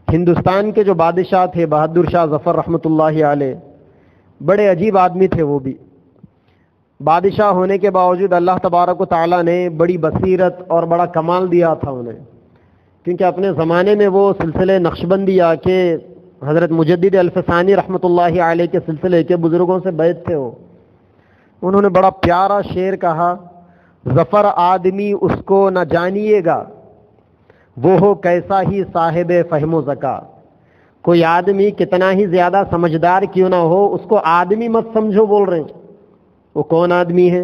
ہندوستان کے جو بادشاہ تھے بہادر شاہ ظفر رحمۃ اللہ علیہ، بڑے عجیب آدمی تھے. وہ بھی بادشاہ ہونے کے باوجود اللہ تبارک و تعالیٰ نے بڑی بصیرت اور بڑا کمال دیا تھا انہیں، کیونکہ اپنے زمانے میں وہ سلسلے نقشبندیہ کے حضرت مجدد الفسانی رحمۃ اللہ علیہ کے سلسلے کے بزرگوں سے بیعت تھے. انہوں نے بڑا پیارا شعر کہا، ظفر آدمی اس کو نہ جانیے گا، وہ ہو کیسا ہی صاحب فہم و ذکا. کوئی آدمی کتنا ہی زیادہ سمجھدار کیوں نہ ہو، اس کو آدمی مت سمجھو. بول رہے ہیں وہ کون آدمی ہے؟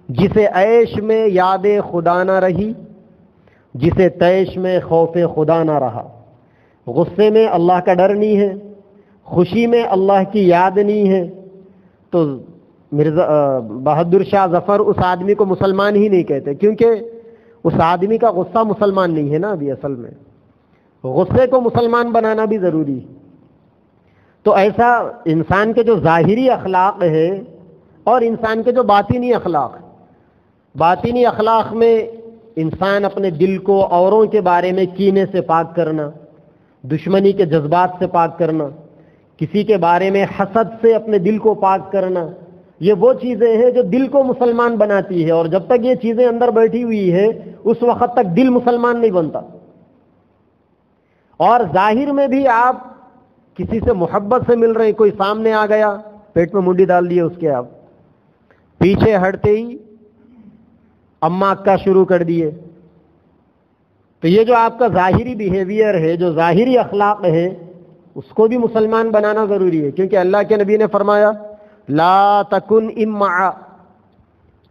جسے عیش میں یاد خدا نہ رہی، جسے تیش میں خوف خدا نہ رہا. غصے میں اللہ کا ڈر نہیں ہے، خوشی میں اللہ کی یاد نہیں ہے، تو مرزا بہادر شاہ ظفر اس آدمی کو مسلمان ہی نہیں کہتے، کیونکہ اس آدمی کا غصہ مسلمان نہیں ہے نا. ابھی اصل میں غصے کو مسلمان بنانا بھی ضروری ہے. تو ایسا انسان کے جو ظاہری اخلاق ہے اور انسان کے جو باطنی اخلاق ہے، باطنی اخلاق میں انسان اپنے دل کو اوروں کے بارے میں کینے سے پاک کرنا، دشمنی کے جذبات سے پاک کرنا، کسی کے بارے میں حسد سے اپنے دل کو پاک کرنا، یہ وہ چیزیں ہیں جو دل کو مسلمان بناتی ہے، اور جب تک یہ چیزیں اندر بیٹھی ہوئی ہے اس وقت تک دل مسلمان نہیں بنتا۔ اور ظاہر میں بھی آپ کسی سے محبت سے مل رہے ہیں، کوئی سامنے آ گیا پیٹ میں منڈی ڈال دیے اس کے، آپ پیچھے ہٹتے ہی اما اکا شروع کر دیے، تو یہ جو آپ کا ظاہری بیہیویئر ہے، جو ظاہری اخلاق ہے، اس کو بھی مسلمان بنانا ضروری ہے، کیونکہ اللہ کے نبی نے فرمایا لا تکن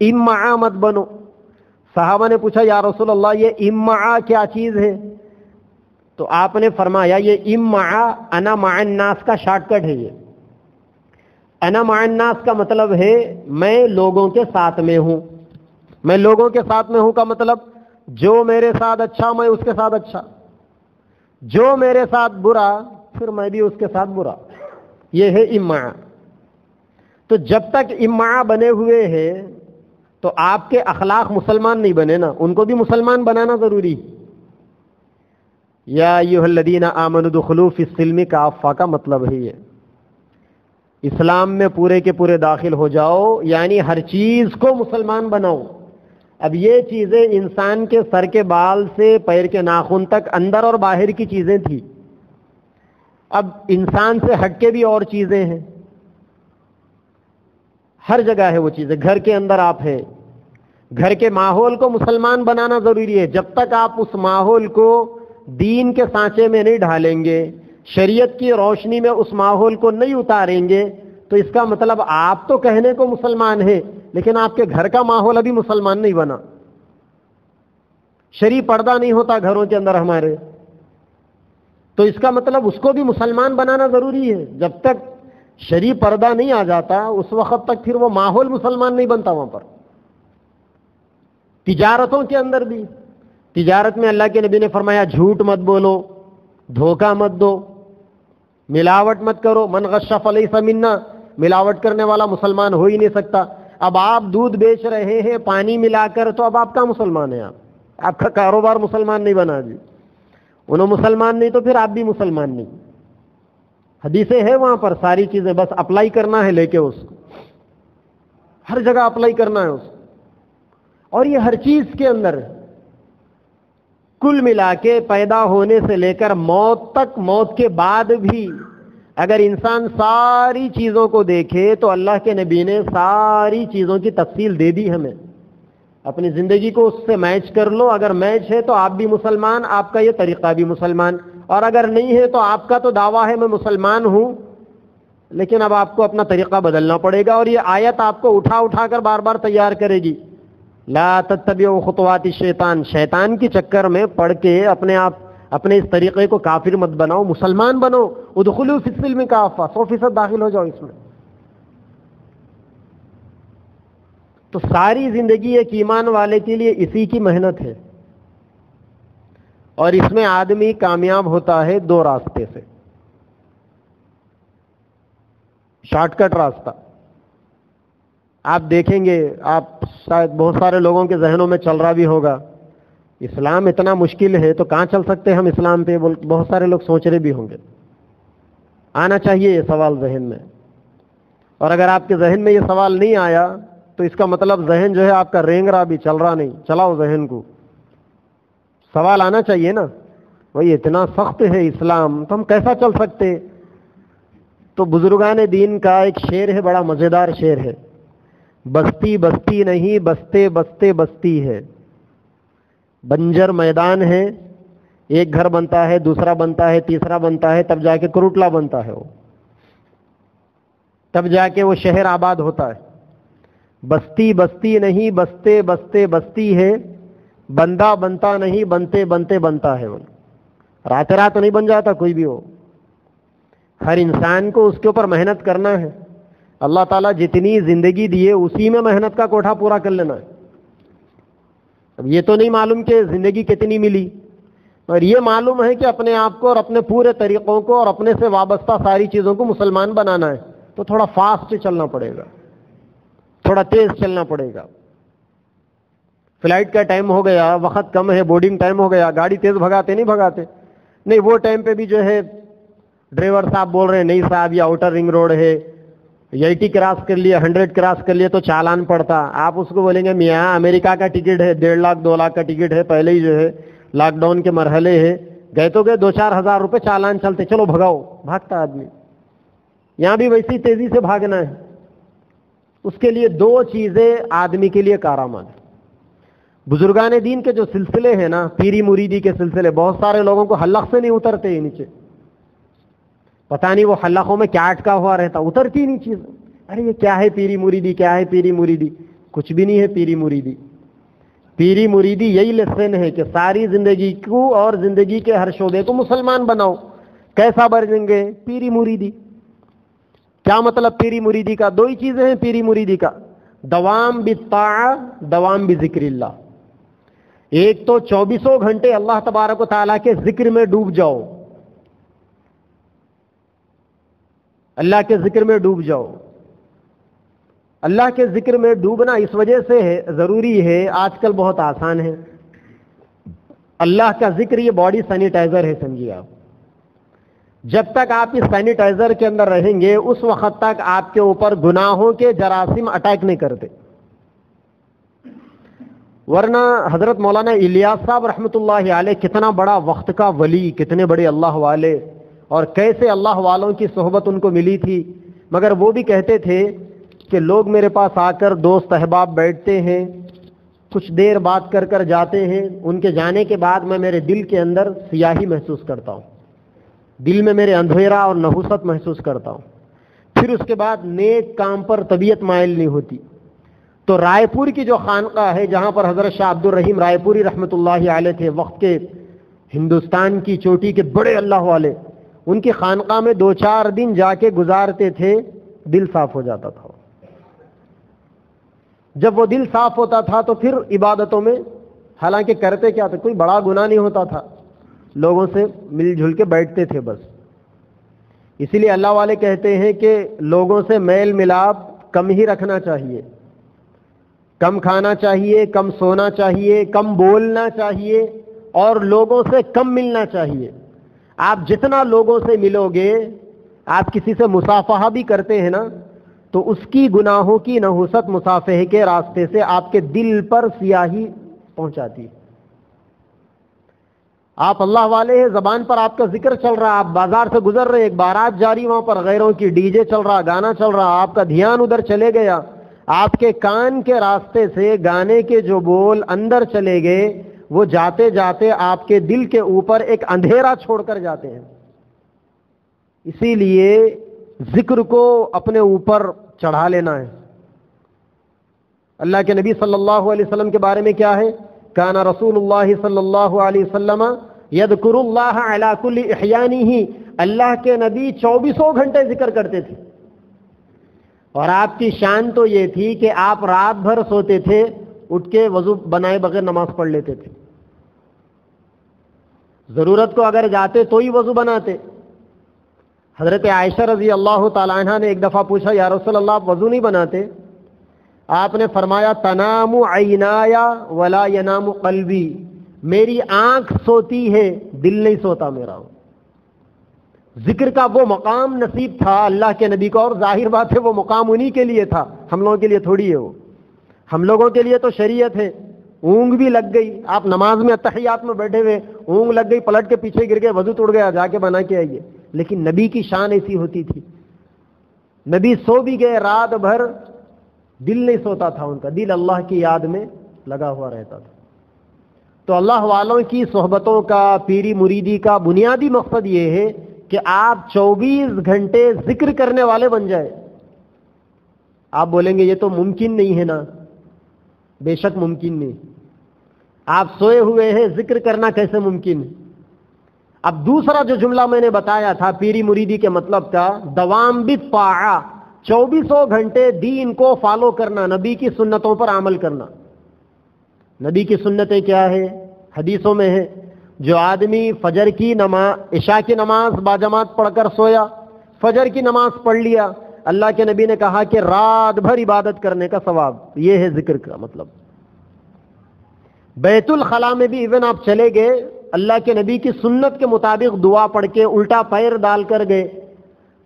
امعا مت بنو۔ صحابہ نے پوچھا یا رسول اللہ یہ امعا کیا چیز ہے؟ تو آپ نے فرمایا یہ امعا انا مع الناس کا شارٹ کٹ ہے۔ یہ انا مع الناس کا مطلب ہے میں لوگوں کے ساتھ میں ہوں۔ میں لوگوں کے ساتھ میں ہوں کا مطلب جو میرے ساتھ اچھا میں اس کے ساتھ اچھا، جو میرے ساتھ برا پھر میں بھی اس کے ساتھ برا، یہ ہے امعا۔ تو جب تک امعا بنے ہوئے ہیں تو آپ کے اخلاق مسلمان نہیں بنے نا، ان کو بھی مسلمان بنانا ضروری۔ یا ایھا الذین آمنوا ادخلوا فی السلم کافہ کا مطلب ہے یہ اسلام میں پورے کے پورے داخل ہو جاؤ، یعنی ہر چیز کو مسلمان بناؤ۔ اب یہ چیزیں انسان کے سر کے بال سے پیر کے ناخن تک اندر اور باہر کی چیزیں تھی، اب انسان سے ہٹ کے بھی اور چیزیں ہیں، ہر جگہ ہے وہ چیزیں۔ گھر کے اندر آپ ہیں، گھر کے ماحول کو مسلمان بنانا ضروری ہے۔ جب تک آپ اس ماحول کو دین کے سانچے میں نہیں ڈھالیں گے، شریعت کی روشنی میں اس ماحول کو نہیں اتاریں گے، تو اس کا مطلب آپ تو کہنے کو مسلمان ہیں لیکن آپ کے گھر کا ماحول ابھی مسلمان نہیں بنا۔ شرعی پردہ نہیں ہوتا گھروں کے اندر ہمارے، تو اس کا مطلب اس کو بھی مسلمان بنانا ضروری ہے۔ جب تک شرعی پردہ نہیں آ جاتا اس وقت تک پھر وہ ماحول مسلمان نہیں بنتا وہاں پر۔ تجارتوں کے اندر بھی، تجارت میں اللہ کے نبی نے فرمایا جھوٹ مت بولو، دھوکہ مت دو، ملاوٹ مت کرو، من غش فلیس منا، ملاوٹ کرنے والا مسلمان ہو ہی نہیں سکتا۔ اب آپ دودھ بیچ رہے ہیں پانی ملا کر، تو اب آپ کا مسلمان ہیں؟ آپ کا کاروبار مسلمان نہیں بنا جی، انہوں مسلمان نہیں تو پھر آپ بھی مسلمان نہیں۔ حدیثیں ہیں وہاں پر ساری چیزیں، بس اپلائی کرنا ہے لے کے اس کو، ہر جگہ اپلائی کرنا ہے اس کو۔ اور یہ ہر چیز کے اندر کل ملا کے پیدا ہونے سے لے کر موت تک، موت کے بعد بھی اگر انسان ساری چیزوں کو دیکھے تو اللہ کے نبی نے ساری چیزوں کی تفصیل دے دی ہمیں۔ اپنی زندگی کو اس سے میچ کر لو، اگر میچ ہے تو آپ بھی مسلمان، آپ کا یہ طریقہ بھی مسلمان، اور اگر نہیں ہے تو آپ کا تو دعویٰ ہے میں مسلمان ہوں لیکن اب آپ کو اپنا طریقہ بدلنا پڑے گا۔ اور یہ آیت آپ کو اٹھا اٹھا کر بار بار تیار کرے گی، لا تتبعوا خطوات الشیطان، شیطان کی چکر میں پڑھ کے اپنے آپ اپنے اس طریقے کو کافر مت بناؤ، مسلمان بنو۔ ادخلوا فی السلم کافہ، 100% داخل ہو جاؤ اس میں۔ تو ساری زندگی ایک ایمان والے کے لیے اسی کی محنت ہے، اور اس میں آدمی کامیاب ہوتا ہے دو راستے سے۔ شارٹ کٹ راستہ آپ دیکھیں گے، آپ شاید بہت سارے لوگوں کے ذہنوں میں چل رہا بھی ہوگا اسلام اتنا مشکل ہے تو کہاں چل سکتے ہم اسلام پہ، بہت سارے لوگ سوچ رہے بھی ہوں گے۔ آنا چاہیے یہ سوال ذہن میں، اور اگر آپ کے ذہن میں یہ سوال نہیں آیا تو اس کا مطلب ذہن جو ہے آپ کا رینگ رہا بھی، چل رہا نہیں۔ چلاؤ ذہن کو، سوال آنا چاہیے نا، وہی اتنا سخت ہے اسلام تو ہم کیسا چل سکتے؟ تو بزرگان دین کا ایک شعر ہے، بڑا مزیدار شعر ہے، بستی بستی نہیں بستے بستے بستی ہے، بنجر میدان ہے، ایک گھر بنتا ہے، دوسرا بنتا ہے، تیسرا بنتا ہے، تب جا کے کروٹلا بنتا ہے، وہ تب جا کے وہ شہر آباد ہوتا ہے۔ بستی بستی نہیں بستے بستے بستی ہے، بندہ بنتا نہیں بنتے بنتے بنتا ہے۔ وہ رات رات نہیں بن جاتا کوئی بھی ہو، ہر انسان کو اس کے اوپر محنت کرنا ہے۔ اللہ تعالیٰ جتنی زندگی دیے اسی میں محنت کا کوٹھا پورا کر لینا ہے۔ اب یہ تو نہیں معلوم کہ زندگی کتنی ملی، اور یہ معلوم ہے کہ اپنے آپ کو اور اپنے پورے طریقوں کو اور اپنے سے وابستہ ساری چیزوں کو مسلمان بنانا ہے، تو تھوڑا فاسٹ چلنا پڑے گا، تھوڑا تیز چلنا پڑے گا۔ فلائٹ کا ٹائم ہو گیا, وقت کم ہے, بورڈنگ ٹائم ہو گیا, گاڑی تیز بھگاتے نہیں بھگاتے, نہیں وہ ٹائم پہ بھی جو ہے ڈرائیور صاحب بول رہے ہیں نہیں صاحب یہ آؤٹر رنگ روڈ ہے, 80 کراس کر لیا, 100 کراس کر لیا تو چالان پڑتا. آپ اس کو بولیں گے میاں امریکہ کا ٹکٹ ہے, 1.5 لاکھ 2 لاکھ کا ٹکٹ ہے, پہلے ہی جو ہے لاک ڈاؤن کے مرحلے ہے, گئے تو گئے 2-4 ہزار روپے چالان چلتے, چلو بھگاؤ, بھاگتا آدمی. یہاں بھی ویسی تیزی سے بھاگنا ہے. اس کے لیے 2 چیزیں آدمی کے لیے کارآمد. بزرگان دین کے جو سلسلے ہیں نا, پیری مریدی کے سلسلے, بہت سارے لوگوں کو حلق سے نہیں اترتے ہی نیچے, پتہ نہیں وہ حلقوں میں کیا اٹکا ہوا رہتا, اترتی نہیں چیز. ارے یہ کیا ہے پیری مریدی, کیا ہے پیری مریدی؟ کچھ بھی نہیں ہے پیری مریدی. پیری مریدی یہی لیسن ہے کہ ساری زندگی کو اور زندگی کے ہر شعبے کو مسلمان بناؤ. کیسا بنیں گے؟ پیری مریدی. کیا مطلب پیری مریدی کا؟ 2 ہی چیزیں ہیں پیری مریدی کا, دوام بالطاعہ, دوام بذکر اللہ. ایک تو 24 گھنٹے اللہ تبارک و تعالیٰ کے ذکر میں ڈوب جاؤ, اللہ کے ذکر میں ڈوب جاؤ. اللہ کے ذکر میں ڈوبنا اس وجہ سے ہے, ضروری ہے, آج کل بہت آسان ہے. اللہ کا ذکر یہ باڈی سینیٹائزر ہے, سمجھیے آپ. جب تک آپ اس سینیٹائزر کے اندر رہیں گے اس وقت تک آپ کے اوپر گناہوں کے جراثیم اٹیک نہیں کرتے. ورنہ حضرت مولانا الیاس صاحب رحمۃ اللہ علیہ کتنا بڑا وقت کا ولی, کتنے بڑے اللہ والے, اور کیسے اللہ والوں کی صحبت ان کو ملی تھی. مگر وہ بھی کہتے تھے کہ لوگ میرے پاس آ کر دوست احباب بیٹھتے ہیں, کچھ دیر بات کر کر جاتے ہیں, ان کے جانے کے بعد میں میرے دل کے اندر سیاہی محسوس کرتا ہوں, دل میں میرے اندھیرا اور نحوست محسوس کرتا ہوں. پھر اس کے بعد نیک کام پر طبیعت مائل نہیں ہوتی. تو رائے پور کی جو خانقاہ ہے جہاں پر حضرت شاہ عبد الرحیم رائے پوری رحمۃ اللہ علیہ تھے, وقت کے ہندوستان کی چوٹی کے بڑے اللہ والے, ان کی خانقاہ میں 2-4 دن جا کے گزارتے تھے, دل صاف ہو جاتا تھا. جب وہ دل صاف ہوتا تھا تو پھر عبادتوں میں, حالانکہ کرتے کیا تھے, کوئی بڑا گناہ نہیں ہوتا تھا, لوگوں سے مل جل کے بیٹھتے تھے بس. اسی لیے اللہ والے کہتے ہیں کہ لوگوں سے میل ملاپ کم ہی رکھنا چاہیے, کم کھانا چاہیے, کم سونا چاہیے, کم بولنا چاہیے, اور لوگوں سے کم ملنا چاہیے. آپ جتنا لوگوں سے ملو گے, آپ کسی سے مصافحہ بھی کرتے ہیں نا, تو اس کی گناہوں کی نحوست مصافحے کے راستے سے آپ کے دل پر سیاہی پہنچاتی. آپ اللہ والے ہیں, زبان پر آپ کا ذکر چل رہا, آپ بازار سے گزر رہے, ایک بارات جاری, وہاں پر غیروں کی ڈی جے چل رہا, گانا چل رہا, آپ کا دھیان ادھر چلے گیا, آپ کے کان کے راستے سے گانے کے جو بول اندر چلے گئے, وہ جاتے جاتے آپ کے دل کے اوپر ایک اندھیرا چھوڑ کر جاتے ہیں. اسی لیے ذکر کو اپنے اوپر چڑھا لینا ہے. اللہ کے نبی صلی اللہ علیہ وسلم کے بارے میں کیا ہے؟ کان رسول اللہ صلی اللہ علیہ وسلم یذکر اللہ علی کل احیانہ, اللہ کے نبی 24 گھنٹے ذکر کرتے تھے. اور آپ کی شان تو یہ تھی کہ آپ رات بھر سوتے تھے, اٹھ کے وضو بنائے بغیر نماز پڑھ لیتے تھے. ضرورت کو اگر جاتے تو ہی وضو بناتے. حضرت عائشہ رضی اللہ تعالیٰ عنہ نے ایک دفعہ پوچھا, یا رسول اللہ آپ وضو نہیں بناتے؟ آپ نے فرمایا, تنام عینایا ولا ینام قلبی, میری آنکھ سوتی ہے, دل نہیں سوتا میرا. ذکر کا وہ مقام نصیب تھا اللہ کے نبی کو, اور ظاہر بات ہے وہ مقام انہی کے لیے تھا, ہم لوگوں کے لیے تھوڑی ہے. وہ ہم لوگوں کے لیے تو شریعت ہے. اونگ بھی لگ گئی, آپ نماز میں اتحیات میں بیٹھے ہوئے, اونگ لگ گئی, پلٹ کے پیچھے گر گئے, وضو ٹوٹ گیا, جا کے بنا کے آئیے. لیکن نبی کی شان ایسی ہوتی تھی, نبی سو بھی گئے رات بھر, دل نہیں سوتا تھا ان کا, دل اللہ کی یاد میں لگا ہوا رہتا تھا. تو اللہ والوں کی صحبتوں کا, پیری مریدی کا بنیادی مقصد یہ ہے کہ آپ 24 گھنٹے ذکر کرنے والے بن جائے. آپ بولیں گے یہ تو ممکن نہیں ہے نا. بے شک ممکن نہیں. آپ سوئے ہوئے ہیں, ذکر کرنا کیسے ممکن ہے؟ اب دوسرا جو جملہ میں نے بتایا تھا پیری مریدی کے مطلب کا, دوام بالطاعہ, 24 گھنٹے دین کو فالو کرنا, نبی کی سنتوں پر عمل کرنا. نبی کی سنتیں کیا ہے؟ حدیثوں میں ہے, جو آدمی فجر کی نماز, عشاء کی نماز باجماعت پڑھ کر سویا, فجر کی نماز پڑھ لیا, اللہ کے نبی نے کہا کہ رات بھر عبادت کرنے کا ثواب. یہ ہے ذکر کا مطلب. بیت الخلا میں بھی ایون آپ چلے گئے، اللہ کے نبی کی سنت کے مطابق دعا پڑھ کے الٹا پیر ڈال کر گئے،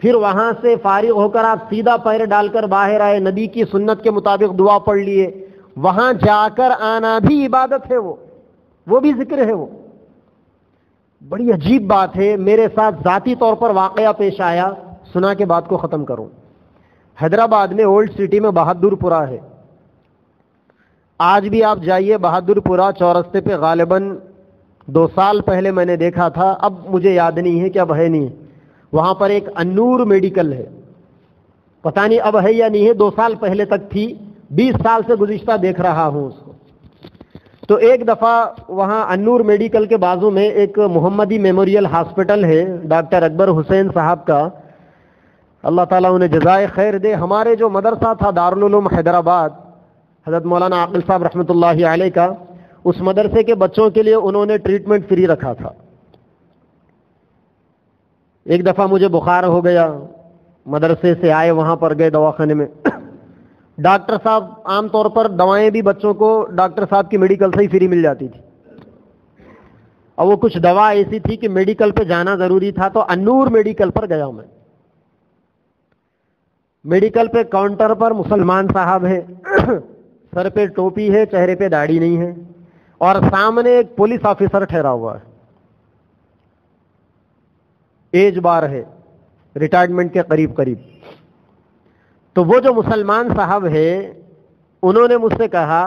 پھر وہاں سے فارغ ہو کر آپ سیدھا پیر ڈال کر باہر آئے، نبی کی سنت کے مطابق دعا پڑھ لیے، وہاں جا کر آنا بھی عبادت ہے، وہ بھی ذکر ہے۔ وہ بڑی عجیب بات ہے، میرے ساتھ ذاتی طور پر واقعہ پیش آیا، سنا کے بات کو ختم کروں۔ حیدرآباد میں اولڈ سٹی میں بہادر پورہ ہے، آج بھی آپ جائیے بہادر پورہ چورستے پہ، غالباً 2 سال پہلے میں نے دیکھا تھا، اب مجھے یاد نہیں ہے کہ اب ہے نہیں، وہاں پر ایک انور میڈیکل ہے، پتہ نہیں اب ہے یا نہیں ہے، 2 سال پہلے تک تھی، 20 سال سے گزشتہ دیکھ رہا ہوں اس کو۔ تو ایک دفعہ وہاں انور میڈیکل کے بازو میں ایک محمدی میموریل ہاسپٹل ہے، ڈاکٹر اکبر حسین صاحب کا، اللہ تعالیٰ انہیں جزائے خیر دے۔ ہمارے جو مدرسہ تھا دارالعلوم حیدرآباد، حضرت مولانا عاقل صاحب رحمۃ اللہ علیہ کا، اس مدرسے کے بچوں کے لیے انہوں نے ٹریٹمنٹ فری رکھا تھا۔ ایک دفعہ مجھے بخار ہو گیا، مدرسے سے آئے، وہاں پر گئے دواخانے میں، ڈاکٹر صاحب عام طور پر دوائیں بھی بچوں کو ڈاکٹر صاحب کی میڈیکل سے ہی فری مل جاتی تھی، اور وہ کچھ دوا ایسی تھی کہ میڈیکل پہ جانا ضروری تھا، تو انور میڈیکل پر گیا میں۔ میڈیکل پہ کاؤنٹر پر مسلمان صاحب ہے، سر پہ ٹوپی ہے، چہرے پہ داڑھی نہیں ہے، اور سامنے ایک پولیس آفیسر ٹھہرا ہوا ہے، ایج بار ہے، ریٹائرمنٹ کے قریب قریب۔ تو وہ جو مسلمان صاحب ہے، انہوں نے مجھ سے کہا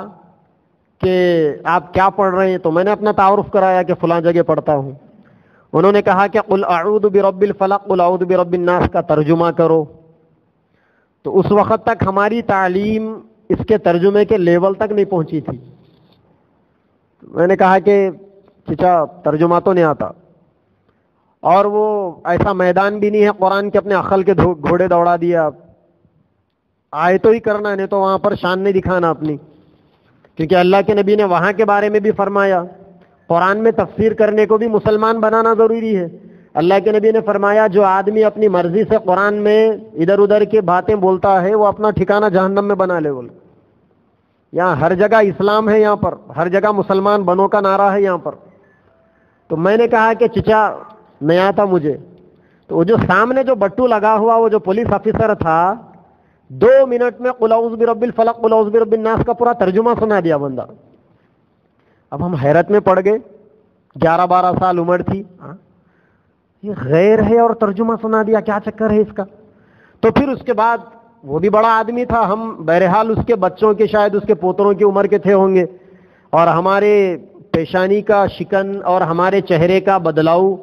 کہ آپ کیا پڑھ رہے ہیں؟ تو میں نے اپنا تعارف کرایا کہ فلاں جگہ پڑھتا ہوں۔ انہوں نے کہا کہ قل اعوذ برب الفلق قل اعوذ برب الناس کا ترجمہ کرو۔ تو اس وقت تک ہماری تعلیم اس کے ترجمے کے لیول تک نہیں پہنچی تھی۔ میں نے کہا کہ چچا ترجمہ تو نہیں آتا، اور وہ ایسا میدان بھی نہیں ہے قرآن کے اپنے عقل کے گھوڑے دوڑا دیا، آئے تو ہی کرنا، نہیں تو وہاں پر شان نہیں دکھانا اپنی، کیونکہ اللہ کے نبی نے وہاں کے بارے میں بھی فرمایا، قرآن میں تفسیر کرنے کو بھی مسلمان بنانا ضروری ہے۔ اللہ کے نبی نے فرمایا جو آدمی اپنی مرضی سے قرآن میں ادھر ادھر کی باتیں بولتا ہے وہ اپنا ٹھکانہ جہنم میں بنا لے۔ بول یہاں ہر جگہ اسلام ہے، یہاں پر ہر جگہ مسلمان بنو کا نعرہ ہے یہاں پر۔ تو میں نے کہا کہ چچا نہیں آتا مجھے۔ تو وہ جو سامنے جو بٹو لگا ہوا وہ جو پولیس آفیسر تھا، 2 منٹ میں قل اعوذ برب الفلق قل اعوذ برب الناس کا پورا ترجمہ سنا دیا بندہ۔ اب ہم حیرت میں پڑ گئے، 11-12 سال عمر تھی، یہ غیر ہے اور ترجمہ سنا دیا، کیا چکر ہے اس کا؟ تو پھر اس کے بعد وہ بھی بڑا آدمی تھا، ہم بہرحال اس کے بچوں کے شاید اس کے پوتروں کی عمر کے تھے ہوں گے، اور ہمارے پیشانی کا شکن اور ہمارے چہرے کا بدلاؤ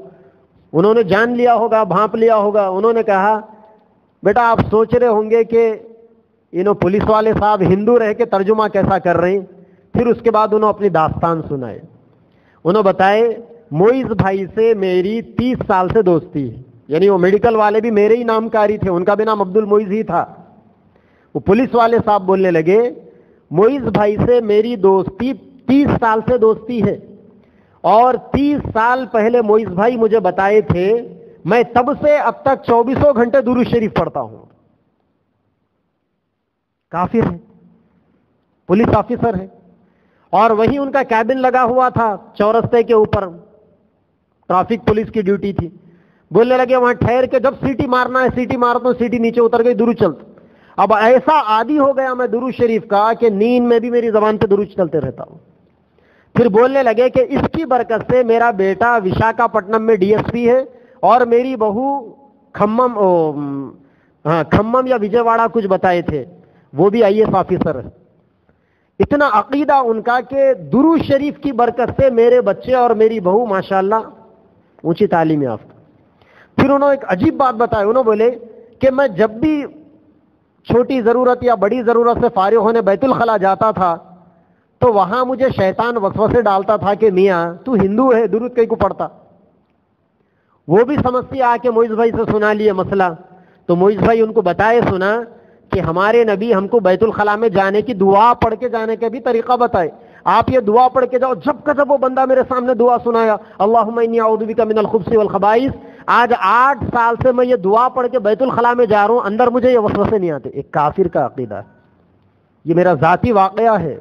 انہوں نے جان لیا ہوگا، بھانپ لیا ہوگا۔ انہوں نے کہا بیٹا آپ سوچ رہے ہوں گے کہ پولیس والے صاحب ہندو رہ کے ترجمہ کیسا کر رہے ہیں۔ پھر اس کے بعد انہوں اپنی داستان سنائے، انہوں بتائے معیز بھائی سے میری 30 سال سے دوستی ہے، یعنی وہ میڈیکل والے بھی میرے ہی نامکاری تھے، ان کا بھی نام عبد المعیز ہی تھا۔ وہ پولیس والے صاحب بولنے لگے معیز بھائی سے میری دوستی 30 سال سے دوستی ہے، اور 30 سال پہلے معیز بھائی مجھے بتائے تھے میں تب سے اب تک 24 گھنٹے درود شریف پڑھتا ہوں۔ کافر ہے، پولیس آفیسر ہے، اور وہیں ان کا کیبن لگا ہوا تھا چورستے کے اوپر، ٹریفک پولیس کی ڈیوٹی تھی۔ بولنے لگے وہاں ٹھہر کے جب سیٹی مارنا ہے سیٹی مارتا ہوں، سیٹی نیچے اتر گئی، درود چلتا۔ اب ایسا عادی ہو گیا میں درود شریف کا کہ نیند میں بھی میری زبان پہ درود چلتے رہتا ہوں۔ پھر بولنے لگے کہ اس کی برکت سے میرا بیٹا وشاکھاپٹنم میں ڈی ایس پی ہے، اور میری بہو کھمم یا وجے واڑا کچھ بتائے تھے، وہ بھی آئی ایس آفیسر ہے۔ اتنا عقیدہ ان کا کہ درود شریف کی برکت سے میرے بچے اور میری بہو ماشاءاللہ اونچی تعلیم یافتہ۔ پھر انہوں نے ایک عجیب بات بتائی، انہوں بولے کہ میں جب بھی چھوٹی ضرورت یا بڑی ضرورت سے فارغ ہونے بیت الخلا جاتا تھا تو وہاں مجھے شیطان وسوسے ڈالتا تھا کہ میاں تو ہندو ہے، درود کہیں کو پڑھتا۔ وہ بھی سمجھتی آ کے معیز بھائی سے سنا لیے مسئلہ، تو معیز بھائی ان کو بتائے سنا کہ ہمارے نبی ہم کو بیت الخلا میں جانے کی دعا پڑھ کے جانے کا بھی طریقہ بتائے، آپ یہ دعا پڑھ کے جاؤ۔ جب کا جب وہ بندہ میرے سامنے دعا سنایا اللہم انی اعوذ بک من الخبث والخبائث، آج 8 سال سے میں یہ دعا پڑھ کے بیت الخلا میں جا رہا ہوں، اندر مجھے یہ وسوسے نہیں آتے۔ ایک کافر کا عقیدہ ہے، یہ میرا ذاتی واقعہ ہے،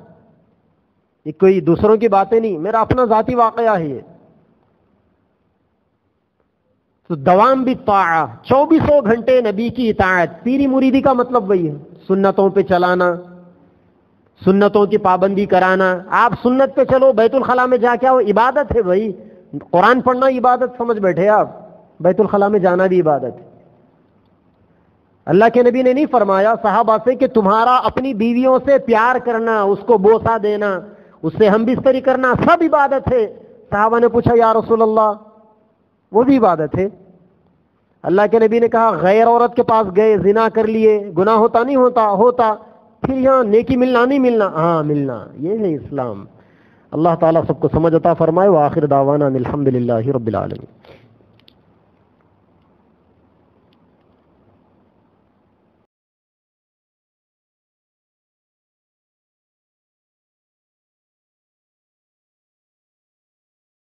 یہ کوئی دوسروں کی باتیں نہیں، میرا اپنا ذاتی واقعہ ہے یہ. تو دوام بھی طاعہ، 24 گھنٹے نبی کی اطاعت. پیری مریدی کا مطلب وہی ہے، سنتوں پہ چلانا، سنتوں کی پابندی کرانا. آپ سنت پہ چلو، بیت الخلاء میں جا کے آؤ، عبادت ہے بھائی. قرآن پڑھنا عبادت سمجھ بیٹھے آپ، بیت الخلاء میں جانا بھی عبادت ہے. اللہ کے نبی نے نہیں فرمایا صحابہ سے کہ تمہارا اپنی بیویوں سے پیار کرنا، اس کو بوسہ دینا، اس سے ہم بستری کرنا سب عبادت ہے. صحابہ نے پوچھا یا رسول اللہ وہ بھی عبادت ہے؟ اللہ کے نبی نے کہا غیر عورت کے پاس گئے، زنا کر لیے، گناہ ہوتا نہیں ہوتا؟ ہوتا. پھر یہاں نیکی ملنا نہیں ملنا؟ ہاں ملنا. یہ ہے اسلام. اللہ تعالیٰ سب کو سمجھ عطا فرمائے. وآخر دعوانا الحمدللہ رب العالمین.